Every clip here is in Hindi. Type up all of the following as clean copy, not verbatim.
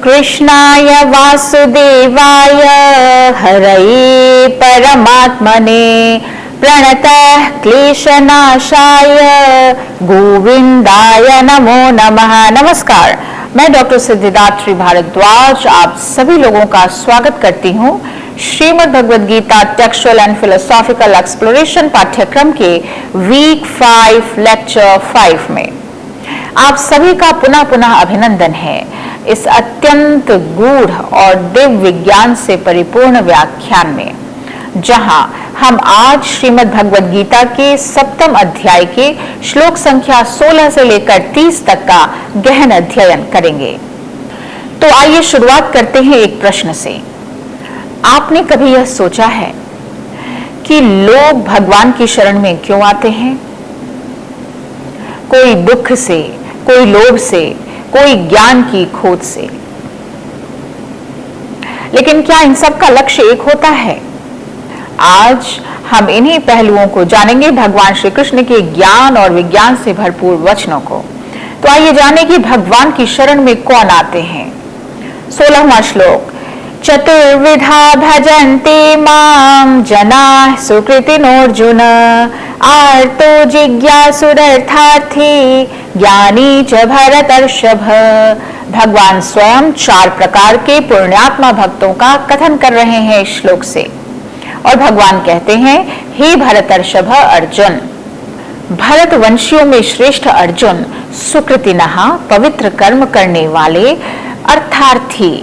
कृष्णाय वासुदेवाय हरये परमात्मने प्रणतः क्लेशनाशाय गोविंदाय नमो नमः। नमस्कार, मैं डॉक्टर सिद्धिदात्री भारद्वाज आप सभी लोगों का स्वागत करती हूँ Shrimad Bhagavad Gita textual and philosophical exploration पाठ्यक्रम के वीक 5 लेक्चर 5 में। आप सभी का पुनः पुनः अभिनंदन है इस अत्यंत गूढ़ और दिव्य विज्ञान से परिपूर्ण व्याख्यान में, जहां हम आज श्रीमद् भगवद गीता के 7वें अध्याय के श्लोक संख्या 16 से लेकर 30 तक का गहन अध्ययन करेंगे। तो आइए शुरुआत करते हैं एक प्रश्न से। आपने कभी यह सोचा है कि लोग भगवान की शरण में क्यों आते हैं? कोई दुख से, कोई लोभ से, कोई ज्ञान की खोज से। लेकिन क्या इन सब का लक्ष्य एक होता है? आज हम इन्हीं पहलुओं को जानेंगे भगवान श्री कृष्ण के ज्ञान और विज्ञान से भरपूर वचनों को। तो आइए जानें कि भगवान की शरण में कौन आते हैं। 16वां श्लोक। चतुर्विधा भजन्ते मां जनाः सुकृतिनोऽर्जुन आर्तो जिज्ञासुरर्थार्थी ज्ञानी च भरतर्षभ। भगवान स्वयं 4 प्रकार के पुण्यात्मा भक्तों का कथन कर रहे हैं इस श्लोक से, और भगवान कहते हैं, हे भरतर्षभ अर्जुन, भरत वंशियों में श्रेष्ठ अर्जुन सुकृतिनः पवित्र कर्म करने वाले अर्थार्थी।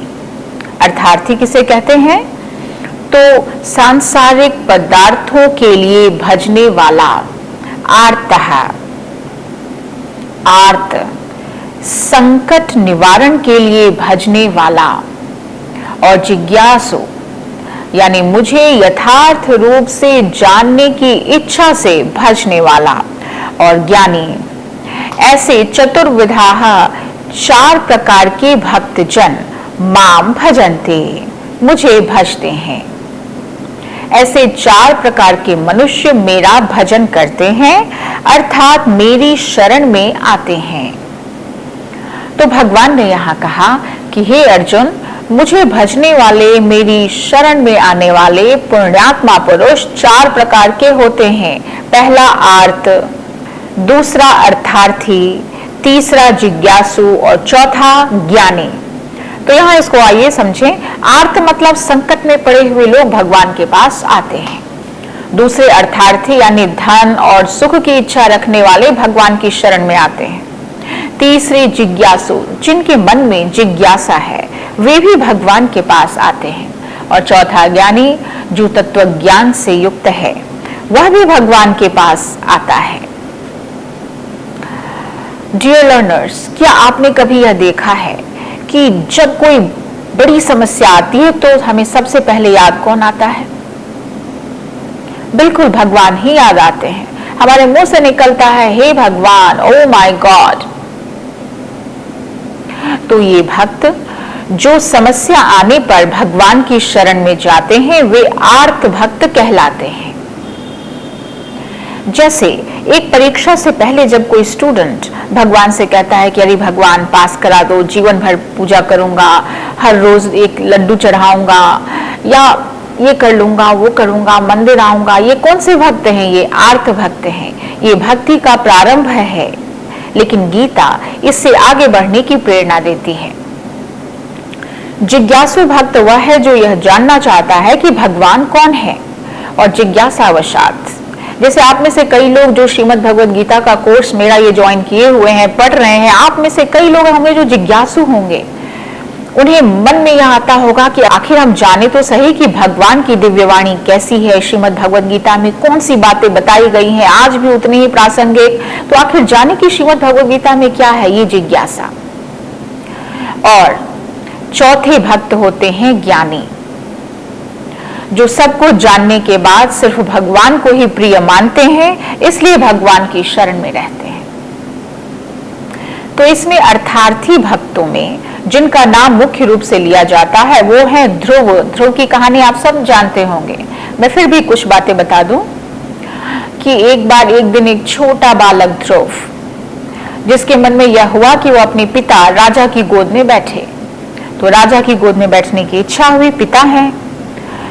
अर्थार्थी किसे कहते हैं? तो सांसारिक पदार्थों के लिए भजने वाला। आर्तः, आर्त संकट निवारण के लिए भजने वाला, और जिज्ञासु यानी मुझे यथार्थ रूप से जानने की इच्छा से भजने वाला, और ज्ञानी। ऐसे चतुर्विधाः 4 प्रकार के भक्तजन माम भजन्ते मुझे भजते हैं। ऐसे 4 प्रकार के मनुष्य मेरा भजन करते हैं, अर्थात मेरी शरण में आते हैं। तो भगवान ने यहाँ कहा कि हे अर्जुन, मुझे भजने वाले, मेरी शरण में आने वाले पुण्यात्मा पुरुष 4 प्रकार के होते हैं। पहला आर्त, दूसरा अर्थार्थी, तीसरा जिज्ञासु और चौथा ज्ञानी। तो यहाँ इसको आइए समझें। आर्त मतलब संकट में पड़े हुए लोग भगवान के पास आते हैं। दूसरे अर्थार्थी यानी धन और सुख की इच्छा रखने वाले भगवान की शरण में आते हैं। तीसरे जिज्ञासु, जिनके मन में जिज्ञासा है, वे भी भगवान के पास आते हैं। और चौथा ज्ञानी, जो तत्व ज्ञान से युक्त है, वह भी भगवान के पास आता है। डियर लर्नर्स, क्या आपने कभी यह देखा है कि जब कोई बड़ी समस्या आती है तो हमें सबसे पहले याद कौन आता है? बिल्कुल भगवान ही याद आते हैं। हमारे मुंह से निकलता है, हे भगवान, ओ माय गॉड। तो ये भक्त जो समस्या आने पर भगवान की शरण में जाते हैं, वे आर्त भक्त कहलाते हैं। जैसे एक परीक्षा से पहले जब कोई स्टूडेंट भगवान से कहता है कि अरे भगवान पास करा दो, जीवन भर पूजा करूंगा, हर रोज एक लड्डू चढ़ाऊंगा, या ये कर लूंगा, वो करूंगा, मंदिर आऊंगा। ये कौन से भक्त हैं? ये आर्त भक्त हैं। ये भक्ति का प्रारंभ है, लेकिन गीता इससे आगे बढ़ने की प्रेरणा देती है। जिज्ञासु भक्त वह है जो यह जानना चाहता है कि भगवान कौन है, और जिज्ञासावशात, जैसे आप में से कई लोग जो श्रीमद् भगवद गीता का कोर्स मेरा ये ज्वाइन किए हुए हैं, पढ़ रहे हैं, आप में से कई लोग होंगे जो जिज्ञासु होंगे। उन्हें मन में यह आता होगा कि आखिर हम जाने तो सही कि भगवान की दिव्यवाणी कैसी है, श्रीमद् भगवद गीता में कौन सी बातें बताई गई हैं, आज भी उतनी ही प्रासंगिक। तो आखिर जाने की श्रीमद् भगवद गीता में क्या है, ये जिज्ञासा। और चौथे भक्त होते हैं ज्ञानी, जो सबको जानने के बाद सिर्फ भगवान को ही प्रिय मानते हैं, इसलिए भगवान की शरण में रहते हैं। तो इसमें अर्थार्थी भक्तों में जिनका नाम मुख्य रूप से लिया जाता है वो है ध्रुव। ध्रुव की कहानी आप सब जानते होंगे, मैं फिर भी कुछ बातें बता दूं कि एक बार एक दिन एक छोटा बालक ध्रुव, जिसके मन में यह हुआ कि वो अपने पिता राजा की गोद में बैठे, तो राजा की गोद में बैठने की इच्छा हुई, पिता है,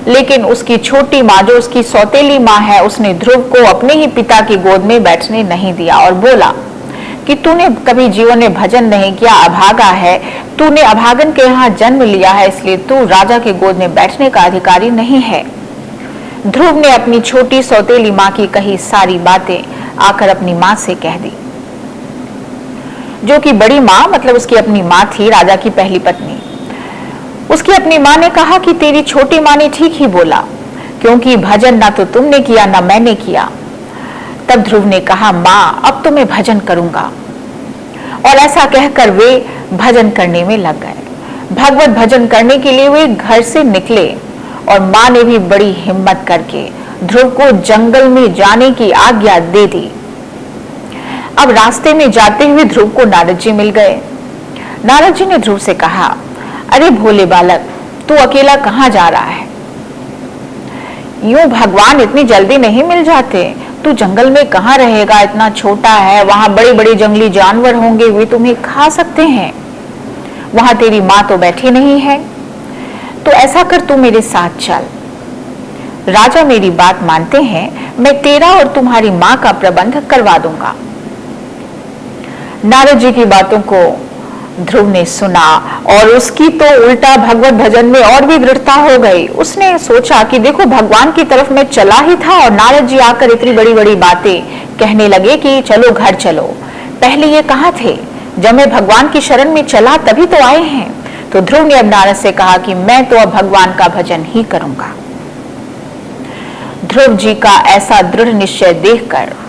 लेकिन उसकी छोटी माँ जो उसकी सौतेली माँ है, उसने ध्रुव को अपने ही पिता की गोद में बैठने नहीं दिया और बोला कि तूने कभी जीवन में भजन नहीं किया, अभागा है, तूने अभागन के यहाँ जन्म लिया है, इसलिए तू राजा की गोद में बैठने का अधिकारी नहीं है। ध्रुव ने अपनी छोटी सौतेली माँ की कही सारी बातें आकर अपनी माँ से कह दी, जो कि बड़ी माँ मतलब उसकी अपनी माँ थी, राजा की पहली पत्नी। उसकी अपनी माँ ने कहा कि तेरी छोटी माँ ने ठीक ही बोला, क्योंकि भजन ना तो तुमने किया ना मैंने किया। तब ध्रुव ने कहा, माँ अब तो मैं भजन करूंगा, और ऐसा कहकर वे भजन करने में लग गए। भगवत भजन करने के लिए वे घर से निकले और माँ ने भी बड़ी हिम्मत करके ध्रुव को जंगल में जाने की आज्ञा दे दी। अब रास्ते में जाते हुए ध्रुव को नारद जी मिल गए। नारद जी ने ध्रुव से कहा, अरे भोले बालक, तू अकेला कहाँ जा रहा है? यूं भगवान इतनी जल्दी नहीं मिल जाते, तू जंगल में कहाँ रहेगा? इतना छोटा है, वहां बड़े बड़े जंगली जानवर होंगे, वे तुम्हें खा सकते हैं। वहां तेरी माँ तो बैठी नहीं है, तो ऐसा कर तू मेरे साथ चल। राजा मेरी बात मानते हैं, मैं तेरा और तुम्हारी माँ का प्रबंध करवा दूंगा। नारद जी की बातों को ध्रुव ने सुना और उसकी तो उल्टा भगवत भजन में और भी दृढ़ता हो गई। उसने सोचा कि देखो, भगवान की तरफ मैं चला ही था और नारद जी आकर इतनी बड़ी बड़ी बातें कहने लगे कि चलो घर चलो। पहले ये कहाँ थे? जब मैं भगवान की शरण में चला तभी तो आए हैं। तो ध्रुव ने अब नारद से कहा कि मैं तो अब भगवान का भजन ही करूंगा। ध्रुव जी का ऐसा दृढ़ निश्चय देखकर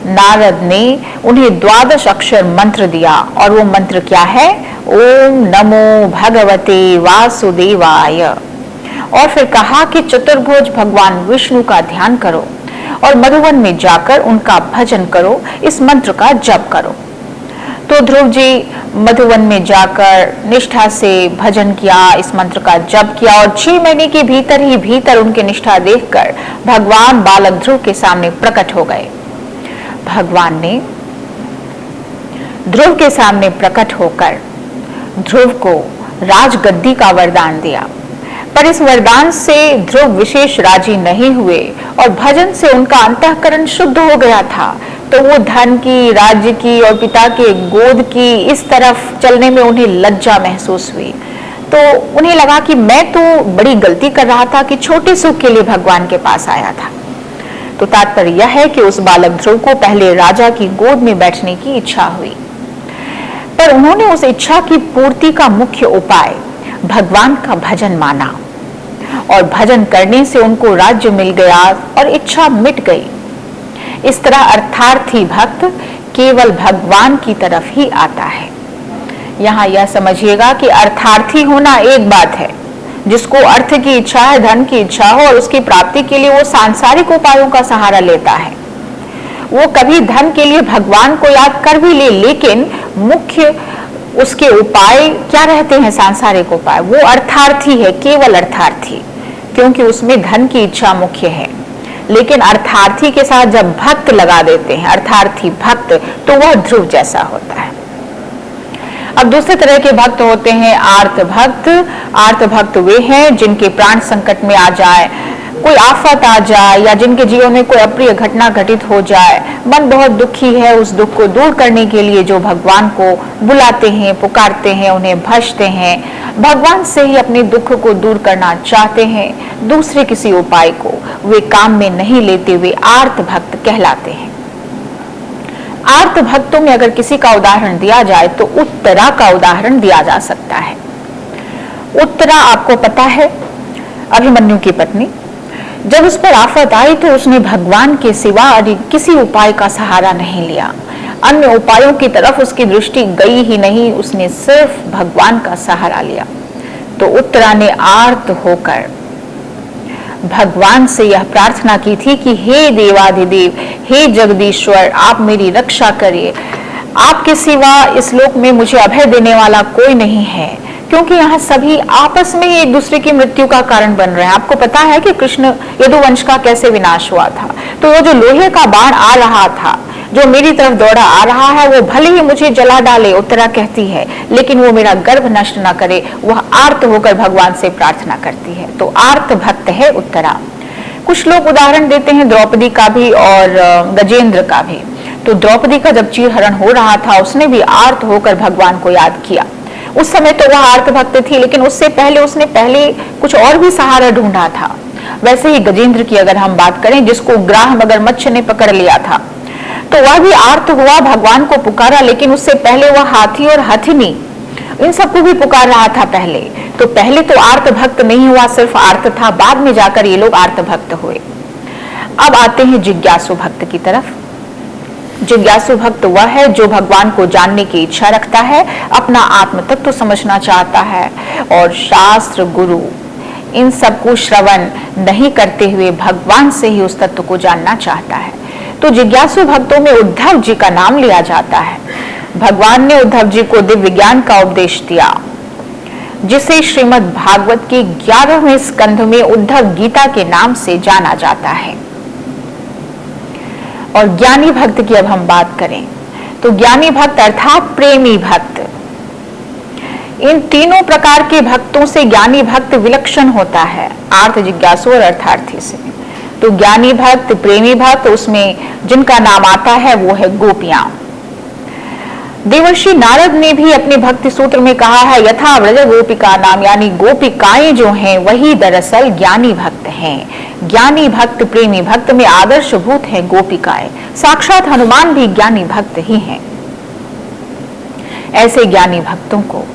नारद ने उन्हें 12 अक्षर मंत्र दिया, और वो मंत्र क्या है? ओम नमो भगवते वासुदेवाय। और फिर कहा कि चतुर्भुज भगवान विष्णु का ध्यान करो और मधुवन में जाकर उनका भजन करो, इस मंत्र का जप करो। तो ध्रुव जी मधुवन में जाकर निष्ठा से भजन किया, इस मंत्र का जप किया, और 6 महीने के भीतर उनकी निष्ठा देखकर भगवान बालक ध्रुव के सामने प्रकट हो गए। भगवान ने ध्रुव के सामने प्रकट होकर ध्रुव को राजगद्दी का वरदान दिया, पर इस वरदान से ध्रुव विशेष राजी नहीं हुए और भजन से उनका अंतःकरण शुद्ध हो गया था। तो वो धन की, राज्य की और पिता के गोद की इस तरफ चलने में उन्हें लज्जा महसूस हुई। तो उन्हें लगा कि मैं तो बड़ी गलती कर रहा था कि छोटे सुख के लिए भगवान के पास आया था। तो तात्पर्य यह है कि उस बालक ध्रुव को पहले राजा की गोद में बैठने की इच्छा हुई, पर उन्होंने उस इच्छा की पूर्ति का मुख्य उपाय भगवान का भजन माना, और भजन करने से उनको राज्य मिल गया और इच्छा मिट गई। इस तरह अर्थार्थी भक्त केवल भगवान की तरफ ही आता है। यहाँ यह समझिएगा कि अर्थार्थी होना एक बात है, जिसको अर्थ की इच्छा है, धन की इच्छा हो और उसकी प्राप्ति के लिए वो सांसारिक उपायों का सहारा लेता है। वो कभी धन के लिए भगवान को याद कर भी ले, लेकिन मुख्य उसके उपाय क्या रहते हैं? सांसारिक उपाय। वो अर्थार्थी है, केवल अर्थार्थी, क्योंकि उसमें धन की इच्छा मुख्य है। लेकिन अर्थार्थी के साथ जब भक्त लगा देते हैं, अर्थार्थी भक्त, तो वह ध्रुव जैसा होता है। अब दूसरे तरह के भक्त होते हैं आर्त भक्त। आर्त भक्त वे हैं जिनके प्राण संकट में आ जाए, कोई आफत आ जाए, या जिनके जीवन में कोई अप्रिय घटना घटित हो जाए, मन बहुत दुखी है, उस दुख को दूर करने के लिए जो भगवान को बुलाते हैं, पुकारते हैं, उन्हें भजते हैं, भगवान से ही अपने दुख को दूर करना चाहते हैं, दूसरे किसी उपाय को वे काम में नहीं लेते, वे आर्त भक्त कहलाते हैं। आर्त भक्तों में अगर किसी का उदाहरण दिया जाए तो उत्तरा का उदाहरण दिया जा सकता है। उत्तरा आपको पता है, अभिमन्यु की पत्नी। जब उस पर आफत आई तो उसने भगवान के सिवा किसी उपाय का सहारा नहीं लिया, अन्य उपायों की तरफ उसकी दृष्टि गई ही नहीं, उसने सिर्फ भगवान का सहारा लिया। तो उत्तरा ने आर्त होकर भगवान से यह प्रार्थना की थी कि हे देवाधिदेव, हे जगदीश्वर, आप मेरी रक्षा करिए, आपके सिवा इस लोक में मुझे अभय देने वाला कोई नहीं है, क्योंकि यहाँ सभी आपस में ही एक दूसरे की मृत्यु का कारण बन रहे हैं। आपको पता है कि कृष्ण यदुवंश का कैसे विनाश हुआ था। तो वो जो लोहे का बाण आ रहा था, जो मेरी तरफ दौड़ा आ रहा है वो भले ही मुझे जला डाले, उत्तरा कहती है, लेकिन वो मेरा गर्भ नष्ट ना करे। वह आर्त होकर भगवान से प्रार्थना करती है। तो आर्त भक्त है उत्तरा। कुछ लोग उदाहरण देते हैं द्रौपदी का भी और गजेंद्र का भी। तो द्रौपदी का जब चीरहरण हो रहा था, उसने भी आर्त होकर भगवान को याद किया। उस समय तो वह आर्त भक्त थी, लेकिन उससे पहले उसने कुछ और भी सहारा ढूंढा था। वैसे ही गजेंद्र की अगर हम बात करें, जिसको ग्राह मगरमच्छ ने पकड़ लिया था, तो वह भी आर्त हुआ, भगवान को पुकारा, लेकिन उससे पहले वह हाथी और हथिनी इन सबको भी पुकार रहा था पहले। तो पहले तो आर्त भक्त नहीं हुआ, सिर्फ आर्त था, बाद में जाकर ये लोग आर्त भक्त हुए। अब आते हैं जिज्ञासु भक्त की तरफ। जिज्ञासु भक्त वह है जो भगवान को जानने की इच्छा रखता है, अपना आत्म तत्व समझना चाहता है और शास्त्र, गुरु इन सबको श्रवण नहीं करते हुए भगवान से ही उस तत्व को जानना चाहता है। तो जिज्ञासु भक्तों में उद्धव जी का नाम लिया जाता है। भगवान ने उद्धव जी को दिव्य ज्ञान का उपदेश दिया, जिसे श्रीमद् भागवत के 11वें स्कंध में उद्धव गीता के नाम से जाना जाता है। और ज्ञानी भक्त की अब हम बात करें तो ज्ञानी भक्त अर्थात प्रेमी भक्त, इन तीनों प्रकार के भक्तों से ज्ञानी भक्त विलक्षण होता है, आर्त, जिज्ञासु और अर्थार्थी से। तो ज्ञानी भक्त, प्रेमी भक्त, उसमें जिनका नाम आता है वो है गोपियां। देवर्षि नारद ने भी अपने भक्ति सूत्र में कहा है, यथा व्रज गोपिका नाम, यानी गोपिकाएं जो हैं वही दरअसल ज्ञानी भक्त हैं। ज्ञानी भक्त, प्रेमी भक्त में आदर्शभूत है गोपिकाएं। साक्षात हनुमान भी ज्ञानी भक्त ही हैं। ऐसे ज्ञानी भक्तों को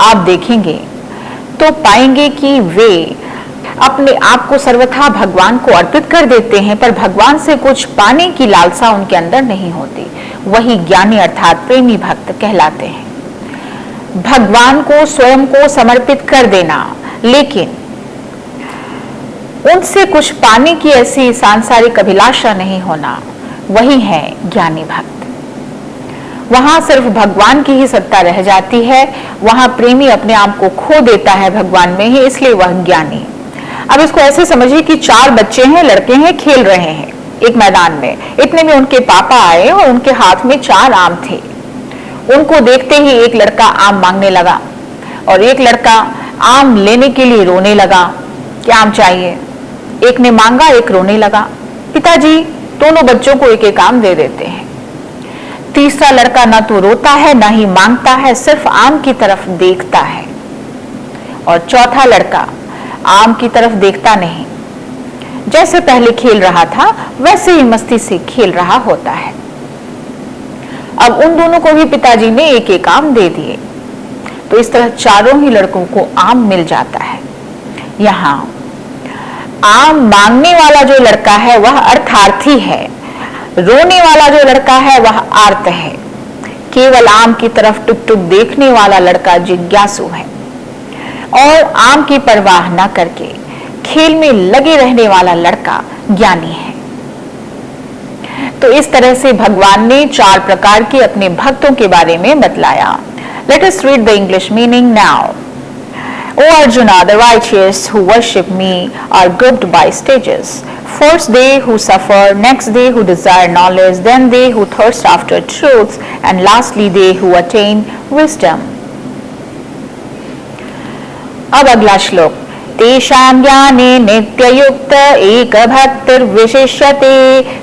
आप देखेंगे तो पाएंगे कि वे अपने आप को सर्वथा भगवान को अर्पित कर देते हैं, पर भगवान से कुछ पाने की लालसा उनके अंदर नहीं होती। वही ज्ञानी अर्थात प्रेमी भक्त कहलाते हैं। भगवान को स्वयं को समर्पित कर देना, लेकिन उनसे कुछ पाने की ऐसी सांसारिक अभिलाषा नहीं होना, वही है ज्ञानी भक्त। वहां सिर्फ भगवान की ही सत्ता रह जाती है, वहां प्रेमी अपने आप को खो देता है भगवान में ही, इसलिए वह ज्ञानी। अब इसको ऐसे समझिए कि 4 बच्चे हैं, लड़के हैं, खेल रहे हैं एक मैदान में। इतने में उनके पापा आए और उनके हाथ में 4 आम थे। उनको देखते ही एक लड़का आम मांगने लगा और एक लड़का आम लेने के लिए रोने लगा, क्या आम चाहिए। एक ने मांगा, एक रोने लगा। पिताजी दोनों बच्चों को एक एक आम दे देते हैं। तीसरा लड़का ना तो रोता है ना ही मांगता है, सिर्फ आम की तरफ देखता है। और चौथा लड़का आम की तरफ देखता नहीं, जैसे पहले खेल रहा था वैसे ही मस्ती से खेल रहा होता है। अब उन दोनों को भी पिताजी ने एक एक आम दे दिए, तो इस तरह चारों ही लड़कों को आम मिल जाता है। यहाँ आम मांगने वाला जो लड़का है वह अर्थार्थी है, रोने वाला जो लड़का है वह आर्त है। केवल आम की तरफ टुक टुक देखने वाला लड़का जिज्ञासु है और आम की परवाह न करके खेल में लगे रहने वाला लड़का ज्ञानी है। तो इस तरह से भगवान ने 4 प्रकार के अपने भक्तों के बारे में बतलाया। Let us read the English meaning now. O Arjuna, the righteous who worship me are grouped by stages. First they who suffer, next they who desire knowledge, then they who thirst after truth, and lastly they who attain wisdom. अब अगला श्लोक, तेषां ज्ञाने नित्ययुक्त एक भक्तिर विशिष्यते,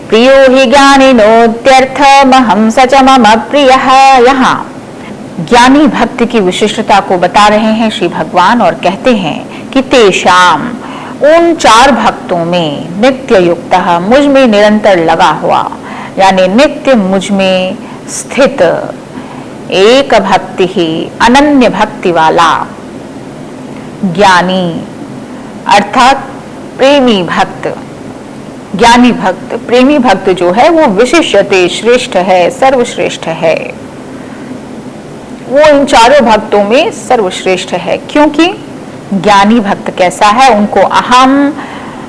प्रियो हि ज्ञानिनोत्यर्थमहं स च मम प्रियः। यहाँ ज्ञानी भक्ति की विशिष्टता को बता रहे हैं श्री भगवान और कहते हैं कि तेषाम, उन 4 भक्तों में, नित्य युक्त, मुझ में निरंतर लगा हुआ, यानी नित्य मुझ में स्थित, एक भक्ति ही, अनन्य भक्ति वाला ज्ञानी अर्थात प्रेमी भक्त। ज्ञानी भक्त, प्रेमी भक्त जो है वो विशिष्यते, श्रेष्ठ है, सर्वश्रेष्ठ है। वो इन 4 भक्तों में सर्वश्रेष्ठ है, क्योंकि ज्ञानी भक्त कैसा है, उनको अहम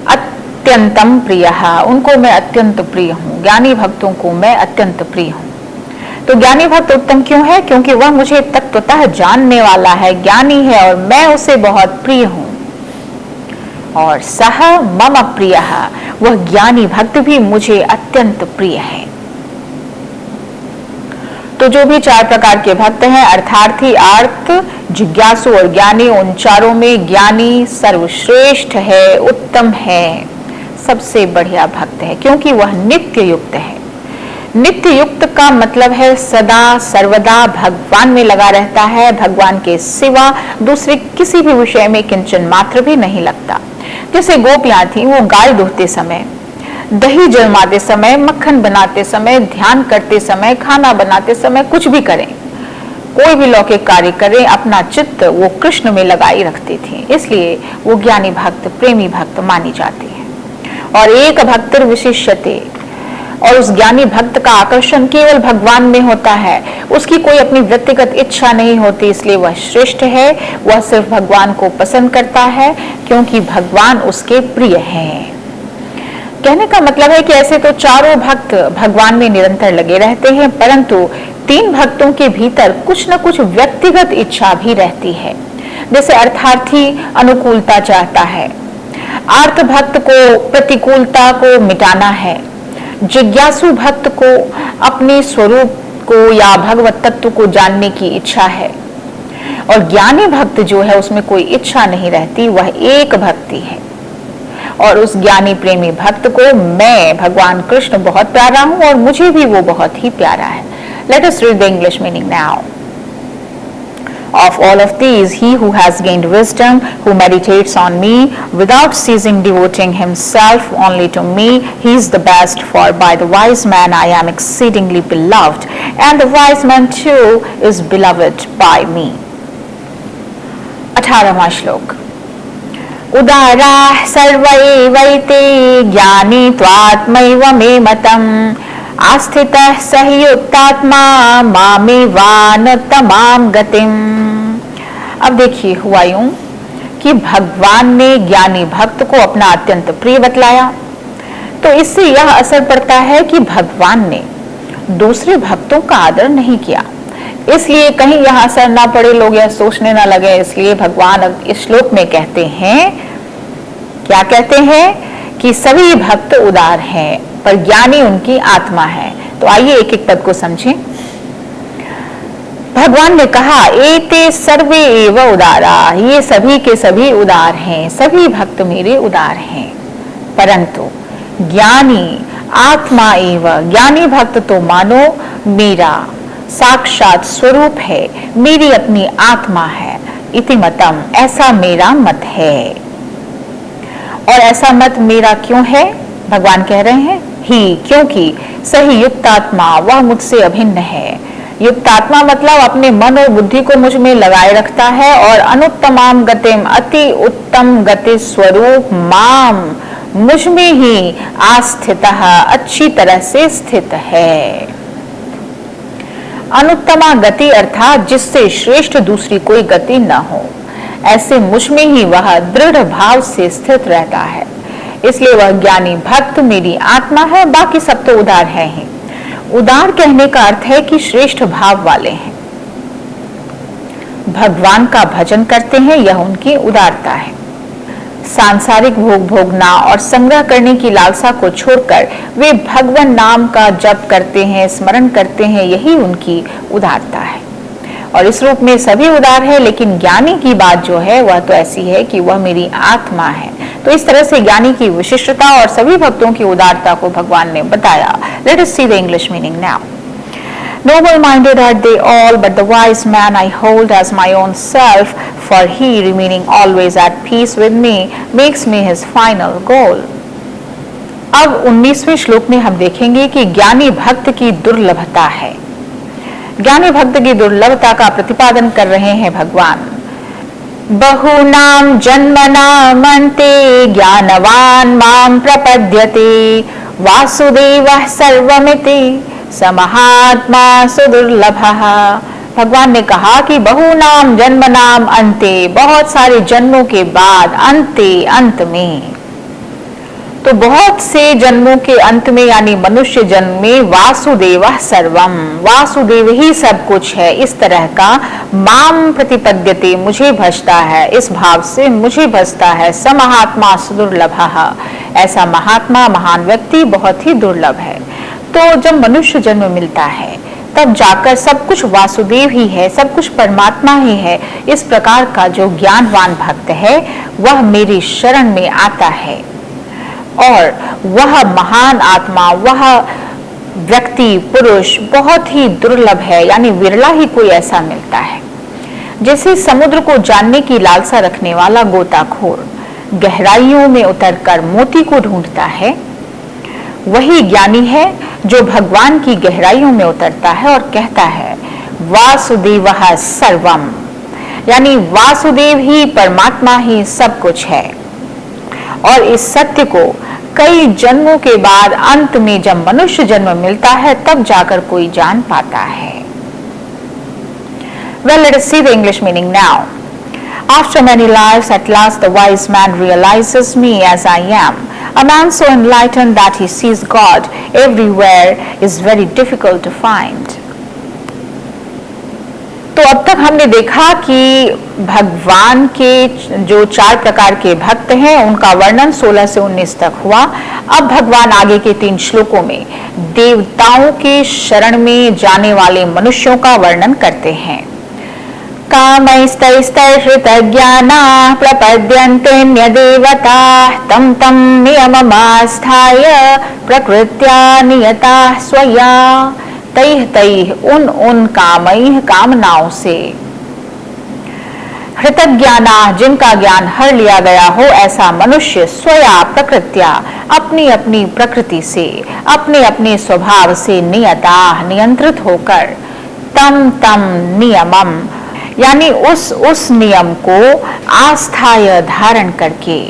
अत्यंतम प्रिय, उनको मैं अत्यंत प्रिय हूँ। ज्ञानी भक्तों को मैं अत्यंत प्रिय हूँ। तो ज्ञानी भक्त उत्तम क्यों है? क्योंकि वह मुझे तत्वतः जानने वाला है, ज्ञानी है और मैं उसे बहुत प्रिय हूँ। और सह मम प्रिय, वह ज्ञानी भक्त भी मुझे अत्यंत प्रिय है। तो जो भी 4 प्रकार के भक्त हैं, अर्थार्थी, आर्त, जिज्ञासु और ज्ञानी, उन चारों में ज्ञानी सर्वश्रेष्ठ है, उत्तम है, सबसे बढ़िया भक्त है, क्योंकि वह नित्य युक्त है। नित्य युक्त का मतलब है सदा सर्वदा भगवान में लगा रहता है, भगवान के सिवा दूसरे किसी भी विषय में किंचन मात्र भी नहीं लगता। जैसे गोपियां थी, वो गाय दूहते समय, दही जमाते समय, मक्खन बनाते समय, ध्यान करते समय, खाना बनाते समय, कुछ भी करें, कोई भी लौकिक कार्य करें, अपना चित्त वो कृष्ण में लगाई रखती थी, इसलिए वो ज्ञानी भक्त, प्रेमी भक्त मानी जाती है। और एक भक्तिर विशिष्यते, और उस ज्ञानी भक्त का आकर्षण केवल भगवान में होता है, उसकी कोई अपनी व्यक्तिगत इच्छा नहीं होती, इसलिए वह श्रेष्ठ है। वह सिर्फ भगवान को पसंद करता है क्योंकि भगवान उसके प्रिय हैं। कहने का मतलब है कि ऐसे तो चारों भक्त भगवान में निरंतर लगे रहते हैं, परंतु 3 भक्तों के भीतर कुछ न कुछ व्यक्तिगत इच्छा भी रहती है। जैसे अर्थार्थी अनुकूलता चाहता है, आर्त भक्त को प्रतिकूलता को मिटाना है, जिज्ञासु भक्त को अपने स्वरूप को या भगवत तत्व को जानने की इच्छा है, और ज्ञानी भक्त जो है उसमें कोई इच्छा नहीं रहती, वह एक भक्ति है। और उस ज्ञानी प्रेमी भक्त को मैं भगवान कृष्ण बहुत प्यारा हूं और मुझे भी वो बहुत ही प्यारा है। Let us read the English meaning now. Of all of these, he who has gained wisdom, who meditates on me, without ceasing devoting himself only to me, he is the best, for by the wise man I am exceedingly beloved, and the wise man too is beloved by me. 18वां श्लोक। उदारा सर्वैवैते ज्ञानी त्वात्मैव मे मतम्, आस्थितः स युक्तात्मा मामेवान तमाम गतिम। अब देखिए, हुआ यूं कि भगवान ने ज्ञानी भक्त को अपना अत्यंत प्रिय बतलाया, तो इससे यह असर पड़ता है कि भगवान ने दूसरे भक्तों का आदर नहीं किया। इसलिए कहीं यह असर ना पड़े, लोग यह सोचने ना लगे, इसलिए भगवान अब इस श्लोक में कहते हैं, क्या कहते हैं कि सभी भक्त उदार हैं, पर ज्ञानी उनकी आत्मा है। तो आइए एक एक पद को समझें। भगवान ने कहा, एते सर्वे एव उदारा, ये सभी के सभी उदार हैं, सभी भक्त मेरे उदार हैं, परंतु ज्ञानी आत्मा एव, ज्ञानी भक्त तो मानो मेरा साक्षात स्वरूप है, मेरी अपनी आत्मा है, इति मतम, ऐसा मेरा मत है। और ऐसा मत मेरा क्यों है? भगवान कह रहे हैं ही, क्योंकि सही युक्तात्मा, वह मुझसे अभिन्न है। युक्तात्मा मतलब अपने मन और बुद्धि को मुझ में लगाए रखता है, और अनुत्तमाम गतिम, अति उत्तम गति स्वरूप माम, मुझ में ही आस्थितः, अच्छी तरह से स्थित है। अनुत्तमा गति अर्थात जिससे श्रेष्ठ दूसरी कोई गति न हो, ऐसे मुझ में ही वह दृढ़ भाव से स्थित रहता है, इसलिए वह ज्ञानी भक्त मेरी आत्मा है। बाकी सब तो उदार है ही। उदार कहने का अर्थ है कि श्रेष्ठ भाव वाले हैं, भगवान का भजन करते हैं, यह उनकी उदारता है। सांसारिक भोग भोगना और संग्रह करने की लालसा को छोड़कर वे भगवान नाम का जप करते हैं, स्मरण करते हैं, यही उनकी उदारता है। और इस रूप में सभी उदार है, लेकिन ज्ञानी की बात जो है वह तो ऐसी है कि वह मेरी आत्मा है। तो इस तरह से ज्ञानी की विशिष्टता और सभी भक्तों की उदारता को भगवान ने बताया। Let us see the English meaning now. Noble minded are they all, but the wise man I hold as my own self, for he, remaining always at peace with me, makes me his final goal. अब 19वें श्लोक में हम देखेंगे कि ज्ञानी भक्त की दुर्लभता है। ज्ञानी भक्त की दुर्लभता का प्रतिपादन कर रहे हैं भगवान। बहुनाम जन्मनाम अन्ते ज्ञानवान माम प्रपद्यते, वासुदेवः सर्वमिति समहात्मा सुदुर्लभः। भगवान ने कहा कि बहुनाम जन्मनाम अन्ते, बहुत सारे जन्मों के बाद, अंते, अंत में, तो बहुत से जन्मों के अंत में यानी मनुष्य जन्म में, वासुदेवः सर्वम, वासुदेव ही सब कुछ है, इस तरह का माम प्रतिपद्यते, मुझे भजता है, इस भाव से मुझे भजता है, समहात्मा सुदुर्लभः, ऐसा महात्मा महान व्यक्ति बहुत ही दुर्लभ है। तो जब मनुष्य जन्म मिलता है तब जाकर सब कुछ वासुदेव ही है, सब कुछ परमात्मा ही है, इस प्रकार का जो ज्ञानवान भक्त है वह मेरी शरण में आता है। और वह महान आत्मा, वह व्यक्ति, पुरुष बहुत ही दुर्लभ है, यानी विरला ही कोई ऐसा मिलता है। जैसे समुद्र को जानने की लालसा रखने वाला गोताखोर गहराइयों में उतरकर मोती को ढूंढता है, वही ज्ञानी है जो भगवान की गहराइयों में उतरता है और कहता है वासुदेवः सर्वम, यानी वासुदेव ही, परमात्मा ही सब कुछ है। और इस सत्य को कई जन्मों के बाद अंत में जब मनुष्य जन्म मिलता है तब जाकर कोई जान पाता है। Well, let us see the English meaning now. After many lives, at last the wise man realizes me as I am. A man so enlightened that he sees God everywhere is very difficult to find. तो अब तक हमने देखा कि भगवान के जो 4 प्रकार के भक्त हैं उनका वर्णन 16 से 19 तक हुआ। अब भगवान आगे के 3 श्लोकों में देवताओं के शरण में जाने वाले मनुष्यों का वर्णन करते हैं। कामैस्तैस्तैर्हृतज्ञाना प्रपद्यन्ते देवता तं तं नियममास्थाय प्रकृत्या नियता स्वया। तैः तैः उन कामैः कामनाओं से, हृतज्ञाना जिनका ज्ञान हर लिया गया हो ऐसा मनुष्य, स्वया प्रकृत्या अपनी अपनी प्रकृति से, अपने अपने स्वभाव से, नियता नियंत्रित होकर, तम तम नियमम यानी उस नियम को आस्थाय धारण करके,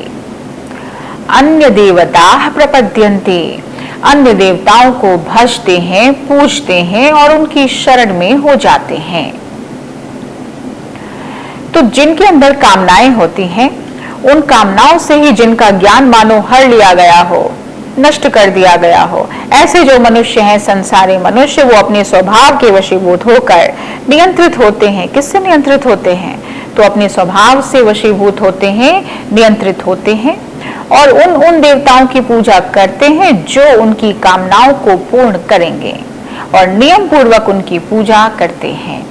अन्य देवता प्रपद्यन्ते अन्य देवताओं को भजते हैं, पूजते हैं और उनकी शरण में हो जाते हैं। तो जिनके अंदर कामनाएं होती हैं उन कामनाओं से ही जिनका ज्ञान मानो हर लिया गया हो, नष्ट कर दिया गया हो, ऐसे जो मनुष्य हैं, संसारी मनुष्य, वो अपने स्वभाव के वशीभूत होकर नियंत्रित होते हैं। किससे नियंत्रित होते हैं? तो अपने स्वभाव से वशीभूत होते हैं, नियंत्रित होते हैं और उन देवताओं की पूजा करते हैं जो उनकी कामनाओं को पूर्ण करेंगे और नियम पूर्वक उनकी पूजा करते हैं।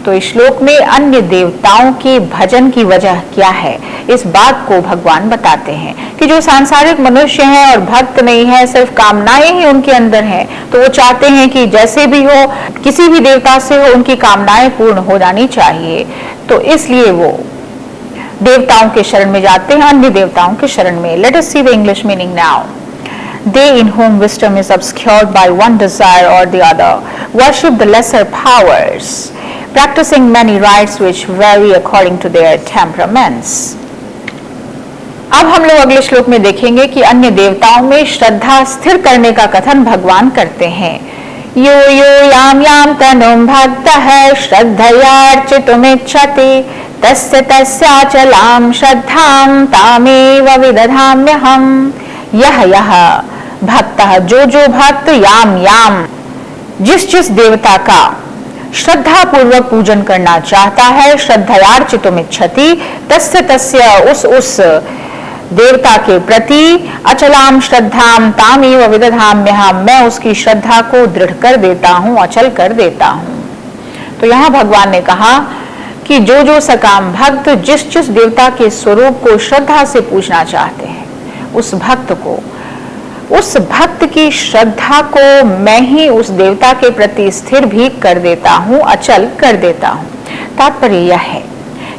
तो इस श्लोक में अन्य देवताओं के भजन की वजह क्या है, इस बात को भगवान बताते हैं कि जो सांसारिक मनुष्य हैं और भक्त नहीं है, सिर्फ कामनाएं ही उनके अंदर हैं, तो वो चाहते हैं कि जैसे भी हो, किसी भी देवता से हो, उनकी कामनाएं पूर्ण हो जानी चाहिए। तो इसलिए वो देवताओं के शरण में जाते हैं, अन्य देवताओं के शरण में। Let us see the English meaning now. They in whom wisdom is obscured by one desire or the other worship the lesser powers, practicing many rites which vary according to their temperaments. अब हम लोग अगले श्लोक में देखेंगे कि अन्य देवताओं में श्रद्धा स्थिर करने का कथन भगवान करते हैं। यो यो याम याम तनुम भक्तः श्रद्धयार्चितुमिच्छति तस्य तस्याचलां श्रद्धां तामेव विदधाम्यहम्। यह भक्तः जो भक्त याम याम जिस देवता का श्रद्धा पूर्वक पूजन करना चाहता है, श्रद्धयार्चितुमिच्छति तस्य उस देवता के प्रति अचलाम श्रद्धाम तामेव विदधाम्यहम्, मैं उसकी श्रद्धा को दृढ़ कर देता हूं, अचल कर देता हूं। तो यहाँ भगवान ने कहा कि जो सकाम भक्त जिस देवता के स्वरूप को श्रद्धा से पूजना चाहते हैं, उस भक्त की श्रद्धा को मैं ही उस देवता के प्रति स्थिर भी कर देता हूं, अचल कर देता हूं। तात्पर्य यह है